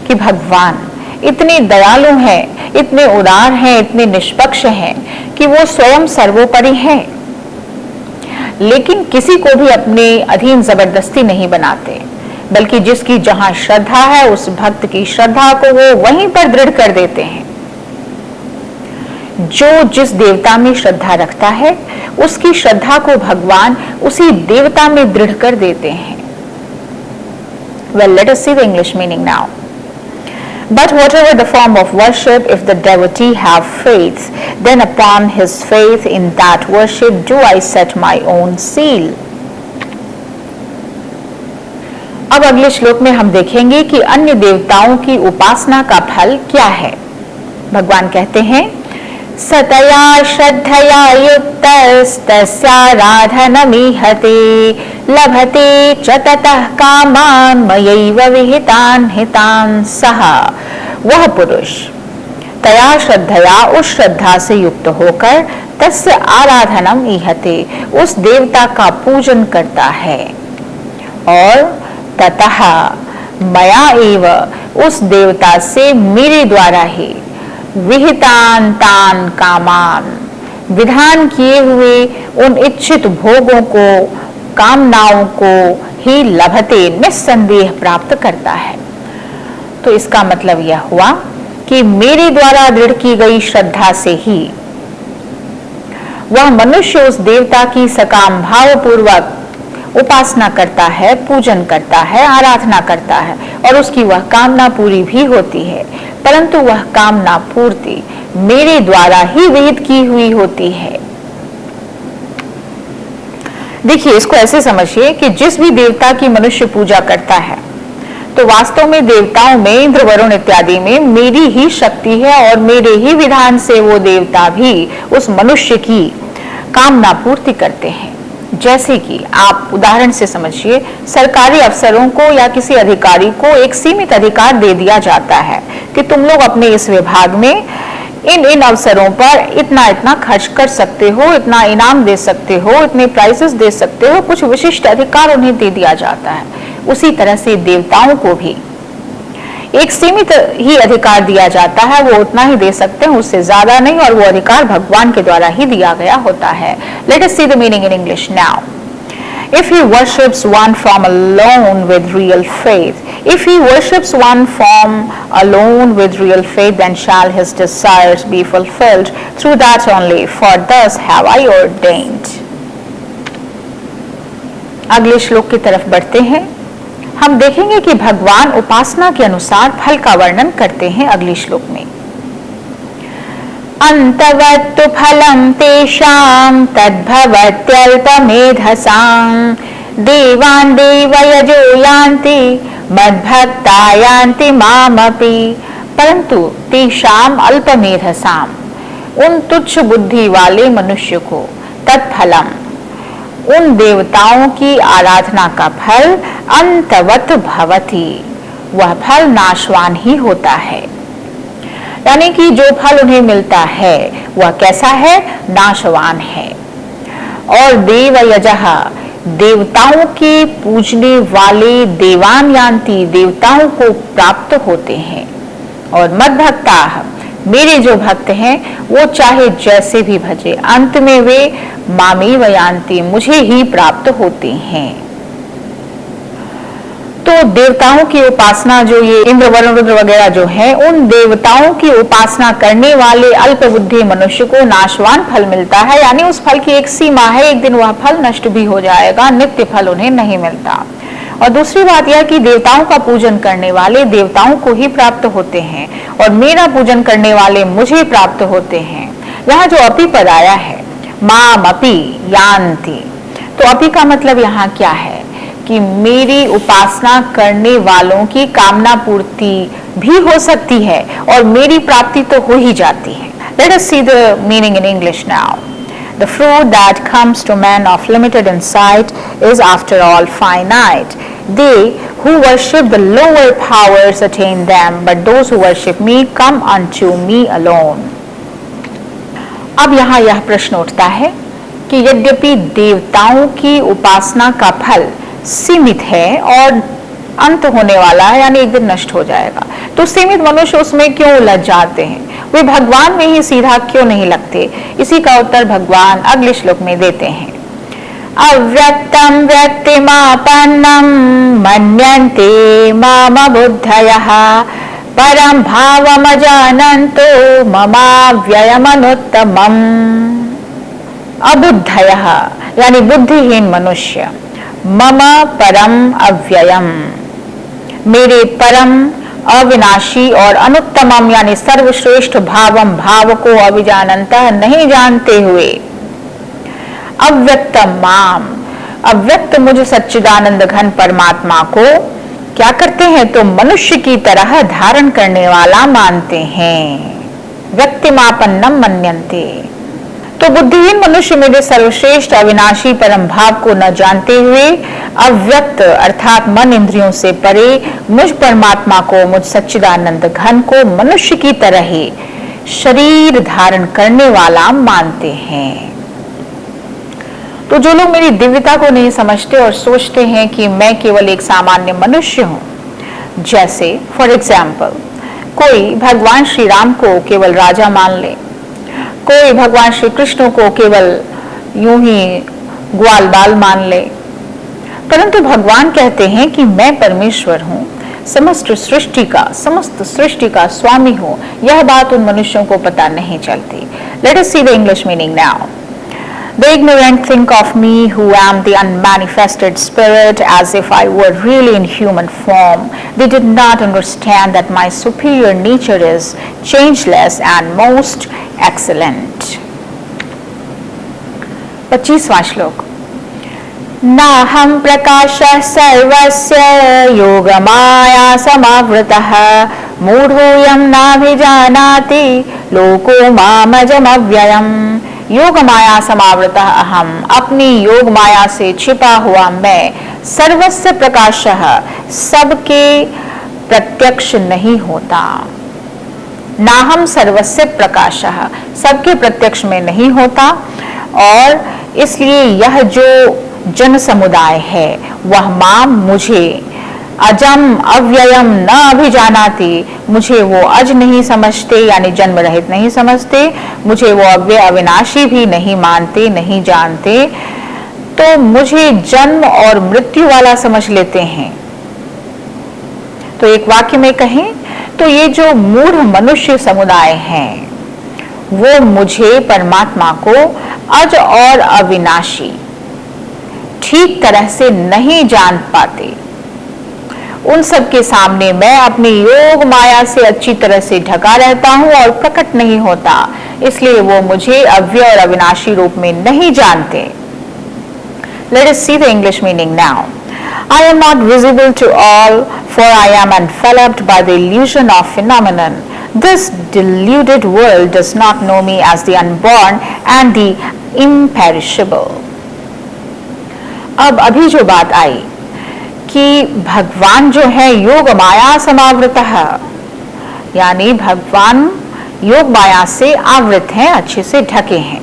कि भगवान इतने दयालु हैं, इतने उदार हैं, इतने निष्पक्ष हैं कि वो स्वयं सर्वोपरि हैं, लेकिन किसी को भी अपने अधीन जबरदस्ती नहीं बनाते, बल्कि जिसकी जहां श्रद्धा है उस भक्त की श्रद्धा को वो वहीं पर दृढ़ कर देते हैं। जो जिस देवता में श्रद्धा रखता है उसकी श्रद्धा को भगवान उसी देवता में दृढ़ कर देते हैं। Well, let us see the English meaning now. But whatever the form of worship, if the devotee have faith, then upon his faith in that worship do I set my own seal. अब अगले श्लोक में हम देखेंगे कि अन्य देवताओं की उपासना का फल क्या है। भगवान कहते हैं सतया श्रद्धया युक्तस्तस्याराधनमीहते लभते च ततः कामान् मयैव विहितान् हितान् सः। वह पुरुष तया श्रद्धया, उस श्रद्धा से युक्त होकर, तस्य आराधनम ईहते, उस देवता का पूजन करता है, और ततः मया एव, उस देवता से मेरे द्वारा ही, विहितान तान कामान, विधान किए हुए उन इच्छित भोगों को, कामनाओं को ही लभते, निस्संदेह प्राप्त करता है। तो इसका मतलब यह हुआ कि मेरे द्वारा दृढ़ की गई श्रद्धा से ही वह मनुष्य उस देवता की सकाम भाव पूर्वक उपासना करता है, पूजन करता है, आराधना करता है, और उसकी वह कामना पूरी भी होती है। परंतु वह कामना पूर्ति मेरे द्वारा ही विहित की हुई होती है। देखिए, इसको ऐसे समझिए कि जिस भी देवता की मनुष्य पूजा करता है, तो वास्तव में देवताओं में, इंद्र वरुण इत्यादि में मेरी ही शक्ति है, और मेरे ही विधान से वो देवता भी उस मनुष्य की कामना पूर्ति करते हैं। जैसे कि आप उदाहरण से समझिए, सरकारी अफसरों को या किसी अधिकारी को एक सीमित अधिकार दे दिया जाता है कि तुम लोग अपने इस विभाग में इन अवसरों पर इतना इतना खर्च कर सकते हो, इतना इनाम दे सकते हो, इतने प्राइजेस दे सकते हो, कुछ विशिष्ट अधिकार उन्हें दे दिया जाता है। उसी तरह से देवताओं को भी एक सीमित ही अधिकार दिया जाता है, वो उतना ही दे सकते हैं, उससे ज्यादा नहीं, और वो अधिकार भगवान के द्वारा ही दिया गया होता है। Let us see the meaning in English now. If he worships one form alone with real faith, if he worships one form alone with real faith, then shall his desires be fulfilled through that only, for thus have I ordained. अगले श्लोक की तरफ बढ़ते हैं। हम देखेंगे कि भगवान उपासना के अनुसार फल का वर्णन करते हैं अगले श्लोक में। अंतवत्तु फलं तेषां तद्भवत्यल्पमेधसां देवान् देवयजो यान्ति मद्भक्ता यान्ति मामपि। परंतु तेषां अल्पमेधसां, उन तुच्छ बुद्धि वाले मनुष्य को, तत्फलम, उन देवताओं की आराधना का फल, अंतवत भवति, वह फल नाशवान ही होता है। यानी कि जो फल उन्हें मिलता है वह कैसा है? नाशवान है। और देवयजः, देवताओं के पूजने वाले, देवान यान्ति, देवताओं को प्राप्त होते हैं। और मद्भक्ता, मेरे जो भक्त हैं वो चाहे जैसे भी भजे, अंत में वे मामेव यान्ति, मुझे ही प्राप्त होते हैं। तो देवताओं की उपासना, जो ये इंद्र वरुण रुद्र वगैरह जो है, उन देवताओं की उपासना करने वाले अल्प बुद्धि मनुष्य को नाशवान फल मिलता है। यानी उस फल की एक सीमा है, एक दिन वह फल नष्ट भी हो जाएगा, नित्य फल उन्हें नहीं मिलता। और दूसरी बात यह कि देवताओं का पूजन करने वाले देवताओं को ही प्राप्त होते हैं, और मेरा पूजन करने वाले मुझे प्राप्त होते हैं। यहाँ जो अपि पद आया है, माम अपि यान्ति, तो अपि का मतलब यहाँ क्या है कि मेरी उपासना करने वालों की कामना पूर्ति भी हो सकती है, और मेरी प्राप्ति तो हो ही जाती है। Let us see the meaning in English now. The fruit that comes to men of limited insight is after all finite. They who worship the lower powers attain them, but those who worship me come unto me alone. अब यहाँ यह प्रश्न उठता है कि यद्यपि देवताओं की उपासना का फल सीमित है और अंत होने वाला है, यानी एक दिन नष्ट हो जाएगा, तो सीमित मनुष्य उसमें क्यों उलझ जाते हैं? वे भगवान में ही सीधा क्यों नहीं लगते? इसी का उत्तर भगवान अगले श्लोक में देते हैं। अव्यक्तं व्यक्तिमापन्नं मन्यन्ते माम बुद्धयः परं भावमजानन्तो ममाव्ययमनुत्तमम्। अबुद्धयः यानी बुद्धिहीन मनुष्य, मम परम अव्ययम, मेरे परम अविनाशी और अनुत्तमम यानी सर्वश्रेष्ठ भावम, भाव को अभिजानन्तः नहीं जानते हुए, अव्यक्तम माम, अव्यक्त मुझ सच्चिदानंद घन परमात्मा को क्या करते हैं? तो मनुष्य की तरह धारण करने वाला मानते हैं। व्यक्तिमापन्नम मन्यन्ते। तो बुद्धिहीन मनुष्य मेरे सर्वश्रेष्ठ अविनाशी परम भाव को न जानते हुए अव्यक्त अर्थात मन इंद्रियों से परे मुझ परमात्मा को, मुझ सच्चिदानंद घन को मनुष्य की तरह ही शरीर धारण करने वाला मानते हैं। तो जो लोग मेरी दिव्यता को नहीं समझते और सोचते हैं कि मैं केवल एक सामान्य मनुष्य हूं, जैसे फॉर एग्जाम्पल कोई भगवान श्री राम को केवल राजा मान ले, कोई भगवान श्री कृष्ण को केवल यूं ही ग्वाल बाल मान ले, परंतु भगवान कहते हैं कि मैं परमेश्वर हूं, समस्त सृष्टि का स्वामी हूं, यह बात उन मनुष्यों को पता नहीं चलती। Let us see the English meaning now. The ignorant think of me, who am the unmanifested spirit, as if I were really in human form. They did not understand that my superior nature is changeless and most excellent. 25वां श्लोक। नाहं प्रकाशः सर्वस्य योगमाया समावृतः मूढोऽयं नाभिजानाति लोको मामजमव्ययम्। योग माया समावृतः अहम, अपनी योग माया से छिपा हुआ मैं, सर्वस्य प्रकाशः, सबके प्रत्यक्ष नहीं होता। नाहम सर्वस्य प्रकाशः, सबके प्रत्यक्ष में नहीं होता, और इसलिए यह जो जन समुदाय है वह माम, मुझे, अजम अव्ययम न अभिजानाति, मुझे वो अज नहीं समझते यानी जन्म रहित नहीं समझते, मुझे वो अव्यय अविनाशी भी नहीं मानते, नहीं जानते, तो मुझे जन्म और मृत्यु वाला समझ लेते हैं। तो एक वाक्य में कहें तो ये जो मूढ़ मनुष्य समुदाय हैं वो मुझे परमात्मा को अज और अविनाशी ठीक तरह से नहीं जान पाते। उन सब के सामने मैं अपनी योग माया से अच्छी तरह से ढका रहता हूं और प्रकट नहीं होता, इसलिए वो मुझे अव्यय और अविनाशी रूप में नहीं जानते। Let us see the English meaning now. I am not visible to all, for I am enveloped by the illusion of phenomenon. This deluded world does not know me as the unborn and the imperishable. अब अभी जो बात आई कि भगवान जो है योग माया समावृत है, यानी भगवान योग माया से आवृत हैं, अच्छे से ढके हैं,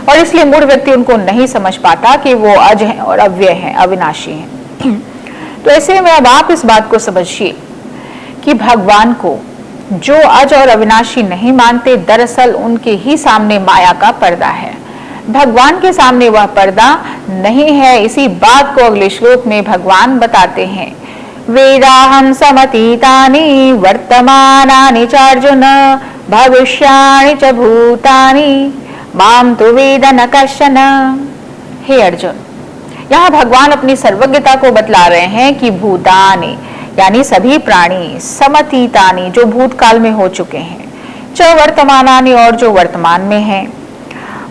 और इसलिए मूढ़ व्यक्ति उनको नहीं समझ पाता कि वो अज हैं और अव्यय हैं, अविनाशी हैं। तो ऐसे में अब आप इस बात को समझिए कि भगवान को जो अज और अविनाशी नहीं मानते, दरअसल उनके ही सामने माया का पर्दा है। भगवान के सामने वह पर्दा नहीं है। इसी बात को अगले श्लोक में भगवान बताते हैं। वेदाहं समतीतानि वर्तमानानि चार्जुन भविष्याणि च भूतानि माम तु वेद न कश्चन। हे अर्जुन, यहाँ भगवान अपनी सर्वज्ञता को बतला रहे हैं कि भूतानि यानी सभी प्राणी, समतीतानि जो भूतकाल में हो चुके हैं, च वर्तमानानि और जो वर्तमान में हैं,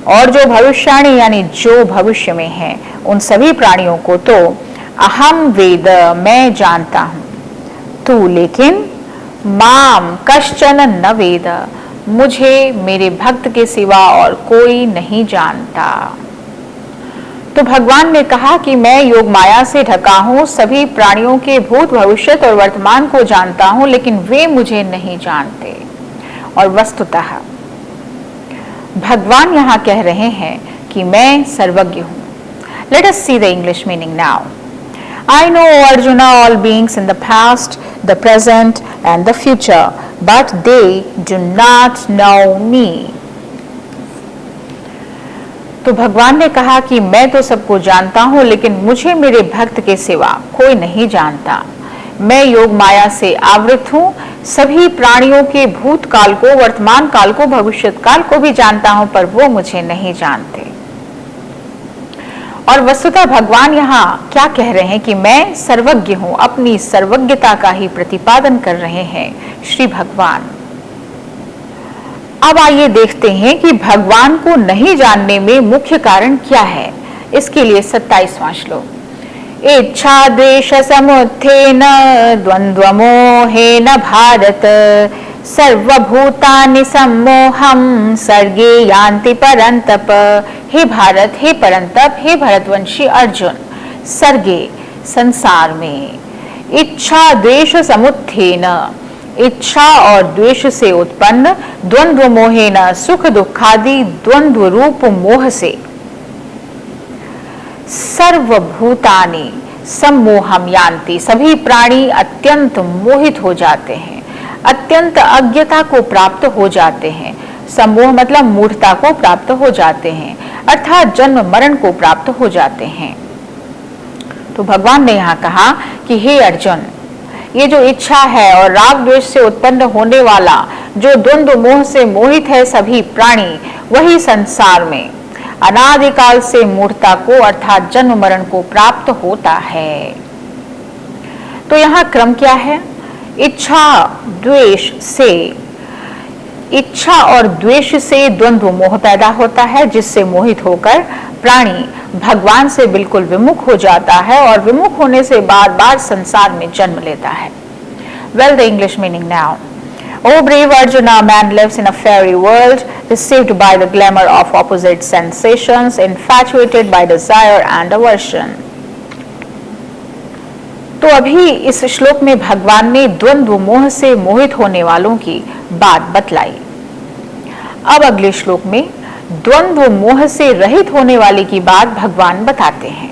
और जो भविष्याणि यानी जो भविष्य में है, उन सभी प्राणियों को तो अहम वेद मैं जानता हूं, तू लेकिन माम कश्चन न वेद, मुझे मेरे भक्त के सिवा और कोई नहीं जानता। तो भगवान ने कहा कि मैं योग माया से ढका हूं, सभी प्राणियों के भूत भविष्यत और वर्तमान को जानता हूं, लेकिन वे मुझे नहीं जानते। और वस्तुतः भगवान यहाँ कह रहे हैं कि मैं सर्वज्ञ हूं। Let us see the English meaning now. I know, Arjuna, all beings in the past, the present and the future, but they do not know me. तो भगवान ने कहा कि मैं तो सबको जानता हूं, लेकिन मुझे मेरे भक्त के सिवा कोई नहीं जानता। मैं योग माया से आवृत हूं, सभी प्राणियों के भूतकाल को, वर्तमान काल को, भविष्यत काल को भी जानता हूं, पर वो मुझे नहीं जानते। और वस्तुतः भगवान यहाँ क्या कह रहे हैं कि मैं सर्वज्ञ हूं, अपनी सर्वज्ञता का ही प्रतिपादन कर रहे हैं श्री भगवान। अब आइए देखते हैं कि भगवान को नहीं जानने में मुख्य कारण क्या है। इसके लिए 27वां श्लोक। इच्छा द्वेष समुत्थेन द्वंद्व मोहेन भारत सर्वभूतानि सम्मोहम सर्गे यान्ति परंतप। हे भारत, हे परंतप, हे भरतवंशी अर्जुन, सर्गे संसार में इच्छा द्वेष समुत्थेन, इच्छा और द्वेष से उत्पन्न द्वंद्व मोहेन, सुख दुखादि द्वंद्व रूप मोह से, सर्वभूतानि सम्मोहम यान्ति, सभी प्राणी अत्यंत मोहित हो जाते हैं, अत्यंत अज्ञता को प्राप्त हो जाते हैं। सम्मोह मतलब मूढ़ता को प्राप्त हो जाते हैं, अर्थात जन्म मरण को प्राप्त हो जाते हैं। तो भगवान ने यहाँ कहा कि हे अर्जुन, ये जो इच्छा है और राग द्वेष से उत्पन्न होने वाला जो द्वंद्व मोह से मोहित है सभी प्राणी, वही संसार में अनादिकाल से मूढ़ता को अर्थात जन्म मरण को प्राप्त होता है। तो यहाँ क्रम क्या है? इच्छा द्वेष से, इच्छा और द्वेष से द्वंद्व मोह पैदा होता है, जिससे मोहित होकर प्राणी भगवान से बिल्कुल विमुख हो जाता है और विमुख होने से बार बार संसार में जन्म लेता है। Well, the English meaning now. O brave Arjuna, man lives in a fairy world, deceived by the glamour of opposite sensations, infatuated by desire and aversion. तो अभी इस श्लोक में भगवान ने द्वंद्व मोह से मोहित होने वालों की बात बतलाई। अब अगले श्लोक में द्वंद्व मोह से रहित होने वाले की बात भगवान बताते हैं।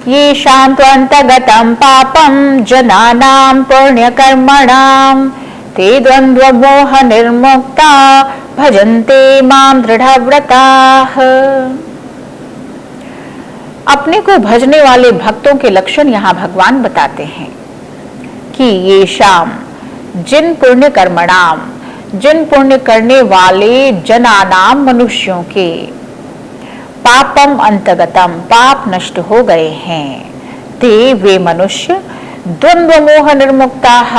ये शांत्वंतगतम पापम जनानाम पुण्य कर्मणाम ते द्वंद्व मोह निर्मुक्ता भजन्ते माम दृढ़व्रताः। अपने को भजने वाले भक्तों के लक्षण यहाँ भगवान बताते हैं कि ये शाम, जिन पुण्य कर्मणाम, जिन पुण्य करने वाले जनानाम मनुष्यों के, पापम अंतगतम, पाप नष्ट हो गए हैं, ते वे मनुष्य द्वंद्व मोह निर्मुक्ताः,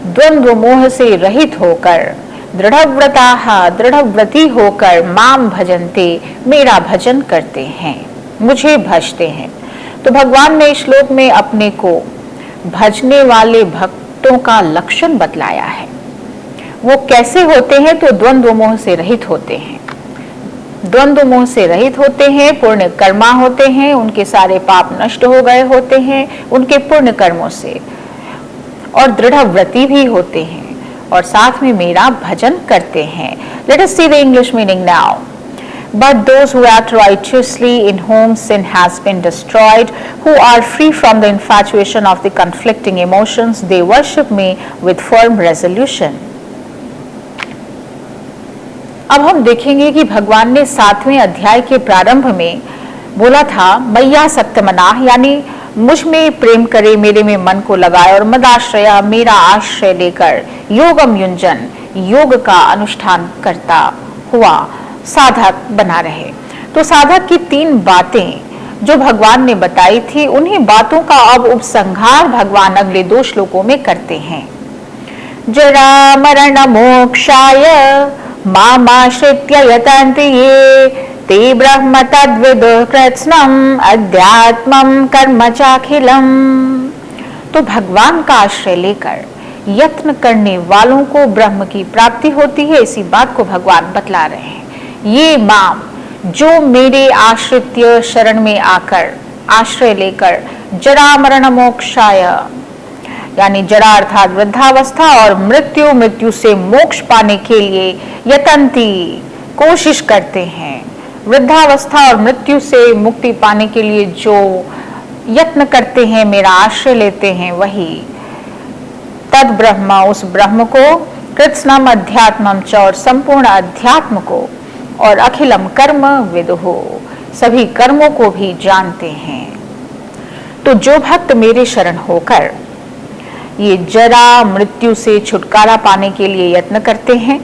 द्वंद्व मोह से रहित होकर, दृढ़व्रताः, दृढ़व्रती होकर, माम भजन्ते, मेरा भजन करते हैं, मुझे भजते हैं। तो भगवान ने इस श्लोक में अपने को भजने वाले भक्तों का लक्षण बतलाया है। वो कैसे होते हैं? तो द्वंद्व मोह से रहित होते हैं, द्वंद्व मोह से रहित होते हैं, पुण्य कर्मा होते हैं, उनके सारे पाप नष्ट हो गए होते हैं उनके पुण्य कर्मों से, और दृढ़व्रती भी होते हैं, और साथ में मेरा भजन करते हैं। Let us see the English meaning now. But those who act righteously, in whom sin has been destroyed, who are free from the infatuation of the conflicting emotions, they worship me with firm resolution. अब हम देखेंगे कि भगवान ने 7वें अध्याय के प्रारंभ में बोला था, मैया सक्तमनाः, यानी मुझ में प्रेम करे, मेरे में मन को लगाए, और मदाश्रया, मेरा आश्रय लेकर, योगम युंजन, योग का अनुष्ठान करता हुआ साधक बना रहे। तो साधक की 3 बातें जो भगवान ने बताई थी, उन्हीं बातों का अब उपसंहार भगवान अगले 2 श्लोकों में करते हैं। जरा मरण मोक्षाय मामाश्रित्य यतन्ति ये, ते ब्रह्म तद्विदुः कृत्स्नम् अध्यात्मं कर्म चाखिलम्। तो भगवान का आश्रय लेकर यत्न करने वालों को ब्रह्म की प्राप्ति होती है, इसी बात को भगवान बतला रहे हैं। ये माम, जो मेरे आश्रित्य शरण में आकर, आश्रय लेकर, जरा मरण मोक्षाय, यानी जरा अर्थात वृद्धावस्था, और मृत्यु, मृत्यु से मोक्ष पाने के लिए यतन्ति, कोशिश करते हैं, वृद्धावस्था और मृत्यु से मुक्ति पाने के लिए जो यत्न करते हैं, मेरा आश्रय लेते हैं, वही तद ब्रह्म, उस ब्रह्म को, कृत्स्नम अध्यात्मम च, और संपूर्ण अध्यात्म को, और अखिलम कर्म विदुः, सभी कर्मों को भी जानते हैं। तो जो भक्त मेरे शरण होकर ये जरा मृत्यु से छुटकारा पाने के लिए यत्न करते हैं,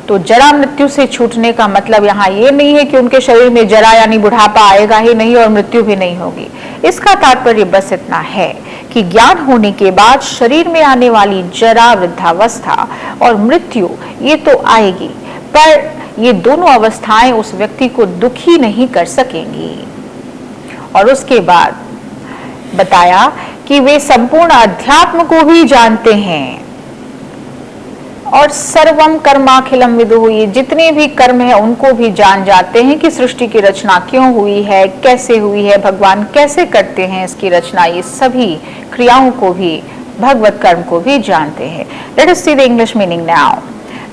तो जरा मृत्यु से छूटने का मतलब यहाँ ये नहीं है कि उनके शरीर में जरा यानी बुढ़ापा आएगा ही नहीं और मृत्यु भी नहीं होगी। इसका तात्पर्य बस इतना है कि ज्ञान होने के बाद शरीर में आने वाली जरा, वृद्धावस्था और मृत्यु ये तो आएगी, पर ये दोनों अवस्थाएं उस व्यक्ति को दुखी नहीं कर सकेंगी। और उसके बाद बताया कि वे संपूर्ण अध्यात्म को भी जानते हैं, और सर्वम कर्माखिलम विदुः, ये जितने भी कर्म है उनको भी जान जाते हैं कि सृष्टि की रचना क्यों हुई है, कैसे हुई है, भगवान कैसे करते हैं इसकी रचना, ये सभी क्रियाओं को भी, भगवत कर्म को भी जानते हैं। Let us see the English meaning now.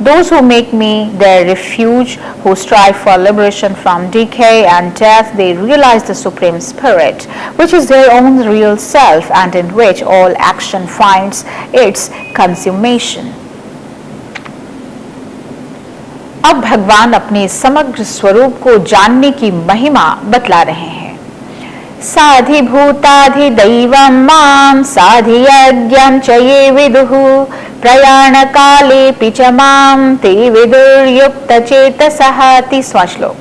Those who make me their refuge, who strive for liberation from decay and death, they realize the Supreme Spirit, which is their own real self and in which all action finds its consummation. अब भगवान अपने समग्र स्वरूप को जानने की महिमा बतला रहे हैं। साधिभूताधिदैवं मां साधियज्ञं च ये विदुः प्रयाण काले च मां ते विदुर्युक्तचेतसः। 30वां श्लोक।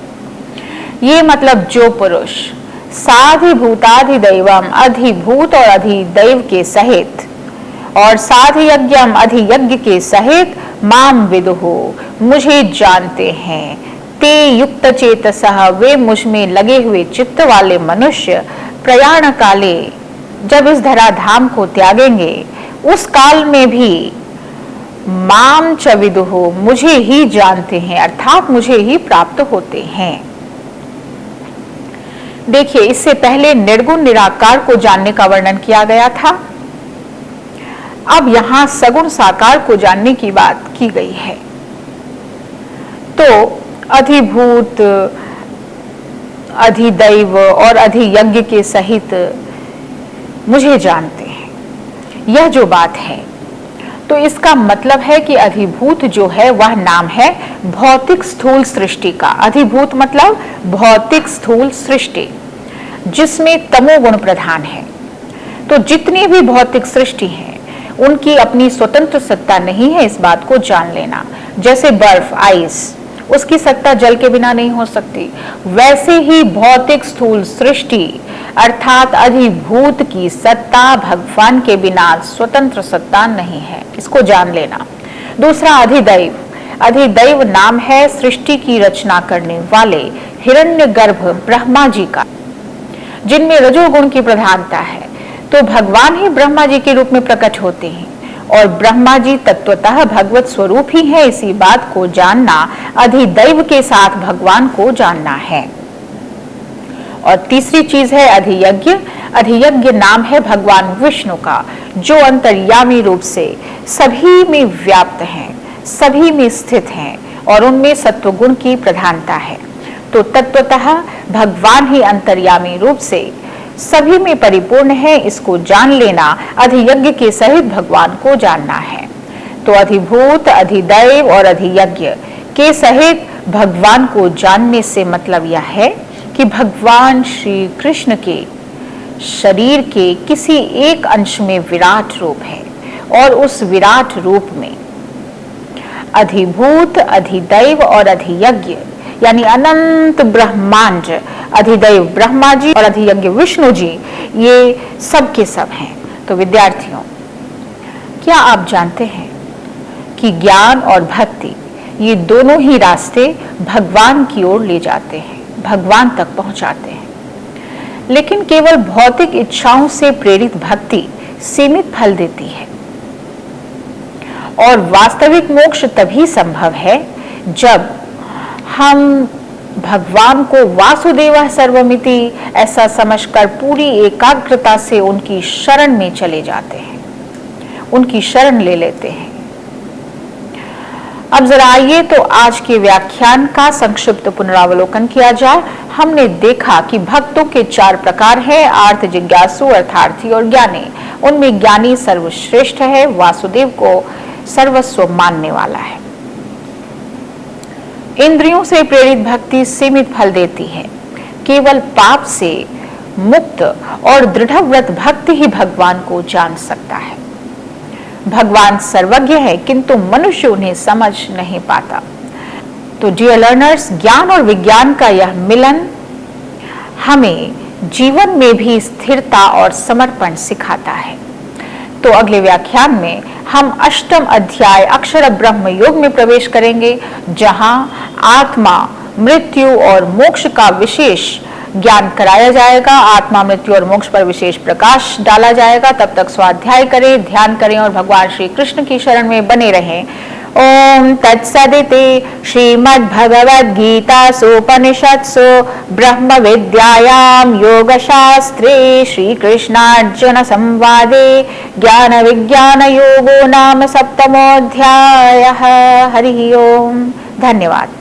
ये मतलब जो पुरुष साधिभूताधिदैवम, अधिभूत और अधिदैव के सहित, और साधियज्ञम, अधियज्ञ के सहित, माम विदुः, मुझे जानते हैं, ते युक्त चेतसः, वे मुझ में लगे हुए चित्त वाले मनुष्य, प्रयाण काले, जब इस धराधाम को त्यागेंगे उस काल में भी, माम च विदुः, मुझे ही जानते हैं, अर्थात मुझे ही प्राप्त होते हैं। देखिए, इससे पहले निर्गुण निराकार को जानने का वर्णन किया गया था, अब यहां सगुण साकार को जानने की बात की गई है। तो अधिभूत, अधिदैव और अधियज्ञ के सहित मुझे जानते हैं, यह जो बात है, तो इसका मतलब है कि अधिभूत जो है वह नाम है भौतिक स्थूल सृष्टि का। अधिभूत मतलब भौतिक स्थूल सृष्टि जिसमें तमोगुण प्रधान है। तो जितनी भी भौतिक सृष्टि है उनकी अपनी स्वतंत्र सत्ता नहीं है, इस बात को जान लेना। जैसे बर्फ, आइस, उसकी सत्ता जल के बिना नहीं हो सकती, वैसे ही भौतिक स्थूल सृष्टि अर्थात अधिभूत की सत्ता भगवान के बिना स्वतंत्र सत्ता नहीं है, इसको जान लेना। दूसरा अधिदैव। अधिदैव नाम है सृष्टि की रचना करने वाले हिरण्यगर्भ ब्रह्मा जी का, जिनमें रजोगुण की प्रधानता है। तो भगवान ही ब्रह्मा जी के रूप में प्रकट होते हैं और ब्रह्मा जी तत्वतः भगवत स्वरूप ही है, इसी बात को जानना अधिदैव के साथ भगवान को जानना है। और तीसरी चीज है अधियज्ञ। अधियज्ञ नाम है भगवान विष्णु का, जो अंतर्यामी रूप से सभी में व्याप्त हैं, सभी में स्थित हैं और उनमें सत्वगुण की प्रधानता है। तो तत्वतः भगवान ही अंतर्यामी रूप से सभी में परिपूर्ण है, इसको जान लेना अधियज्ञ के सहित भगवान को जानना है। तो अधिभूत, अधिदैव और अधियज्ञ के सहित भगवान को जानने से मतलब यह है कि भगवान श्री कृष्ण के शरीर के किसी एक अंश में विराट रूप है और उस विराट रूप में अधिभूत, अधिदैव और अधियज्ञ यानी अनंत ब्रह्मांड, अधिदैव ब्रह्मा जी और अधियज्ञ विष्णु जी, ये सब के सब हैं। तो विद्यार्थियों, क्या आप जानते हैं कि ज्ञान और भक्ति ये दोनों ही रास्ते भगवान की ओर ले जाते हैं, भगवान तक पहुंचाते हैं। लेकिन केवल भौतिक इच्छाओं से प्रेरित भक्ति सीमित फल देती है और वास्तविक मोक्ष तभी संभव है जब हम भगवान को वासुदेव सर्वमिति ऐसा समझकर पूरी एकाग्रता से उनकी शरण में चले जाते हैं, उनकी शरण ले लेते हैं। अब जरा आइए तो आज के व्याख्यान का संक्षिप्त पुनरावलोकन किया जाए। हमने देखा कि भक्तों के 4 प्रकार हैं, आर्त, जिज्ञासु, अर्थार्थी और ज्ञानी। उनमें ज्ञानी सर्वश्रेष्ठ है, वासुदेव को सर्वस्व मानने वाला है। इंद्रियों से प्रेरित भक्ति सीमित फल देती है, केवल पाप से मुक्त और दृढ़व्रत भक्त ही भगवान को जान सकता है। भगवान सर्वज्ञ है किंतु मनुष्य उन्हें समझ नहीं पाता। तो डियर लर्नर्स, ज्ञान और विज्ञान का यह मिलन हमें जीवन में भी स्थिरता और समर्पण सिखाता है। तो अगले व्याख्यान में हम 8वां अध्याय अक्षर ब्रह्म योग में प्रवेश करेंगे, जहां आत्मा, मृत्यु और मोक्ष का विशेष ज्ञान कराया जाएगा। आत्मा, मृत्यु और मोक्ष पर विशेष प्रकाश डाला जाएगा। तब तक स्वाध्याय करें, ध्यान करें और भगवान श्री कृष्ण की शरण में बने रहें। ओम तत्सदिति श्रीमद्भगवद्गीतासूपनिषत्सु ब्रह्म विद्यायां योगशास्त्रे श्रीकृष्णार्जुन संवादे ज्ञान विज्ञान योगो नाम सप्तमोऽध्यायः। हरि ओम। धन्यवाद।